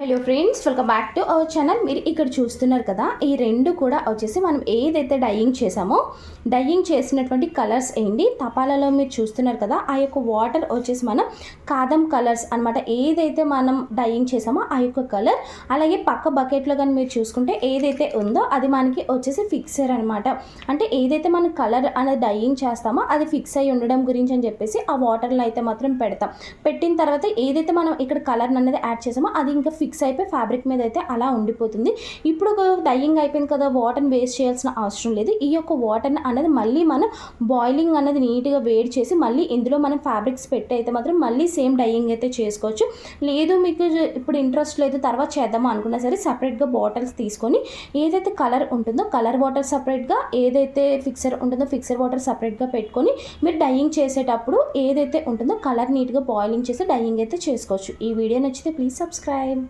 Hello friends, welcome back to our channel. మీరు ఇక్కడ చూస్తున్నారు కదా, ఈ రెండు కూడా వచ్చేసి మనం ఏదైతే డైయింగ్ చేసామో డైయింగ్ చేసినటువంటి కలర్స్ ఏంటి తపాలలో మీరు చూస్తున్నారు కదా, ఆ యొక్క వాటర్ వచ్చేసి మనం కాదం కలర్స్ అనమాట. ఏదైతే మనం డైయింగ్ చేసామో ఆ యొక్క కలర్, అలాగే పక్క బకెట్లో కానీ మీరు చూసుకుంటే ఏదైతే ఉందో అది మనకి వచ్చేసి ఫిక్సర్ అనమాట. అంటే ఏదైతే మనం కలర్ అనేది డైయింగ్ చేస్తామో అది ఫిక్స్ అయ్యి ఉండడం గురించి అని చెప్పేసి ఆ వాటర్లో అయితే మాత్రం పెడతాం. పెట్టిన తర్వాత ఏదైతే మనం ఇక్కడ కలర్ అనేది యాడ్ చేసామో అది ఇంకా ఫిక్స్ అయిపోయి ఫ్యాబ్రిక్ మీద అయితే అలా ఉండిపోతుంది. ఇప్పుడు డైయింగ్ అయిపోయింది కదా, వాటర్ని వేస్ట్ చేయాల్సిన అవసరం లేదు. ఈ యొక్క వాటర్ని అనేది మళ్ళీ మనం బాయిలింగ్ అనేది నీట్గా వేడి చేసి మళ్ళీ ఇందులో మనం ఫ్యాబ్రిక్స్ పెట్టి అయితే మాత్రం మళ్ళీ సేమ్ డైయింగ్ అయితే చేసుకోవచ్చు. లేదు మీకు ఇప్పుడు ఇంట్రెస్ట్ లేదు తర్వాత చేద్దాము అనుకున్నా సరే సపరేట్గా బాటిల్స్ తీసుకొని ఏదైతే కలర్ ఉంటుందో కలర్ వాటర్ సపరేట్గా, ఏదైతే ఫిక్సర్ ఉంటుందో ఫిక్సర్ వాటర్ సపరేట్గా పెట్టుకొని మీరు డైయింగ్ చేసేటప్పుడు ఏదైతే ఉంటుందో కలర్ నీట్గా బాయిలింగ్ చేసి డైయింగ్ అయితే చేసుకోవచ్చు. ఈ వీడియో నచ్చితే ప్లీజ్ సబ్స్క్రైబ్.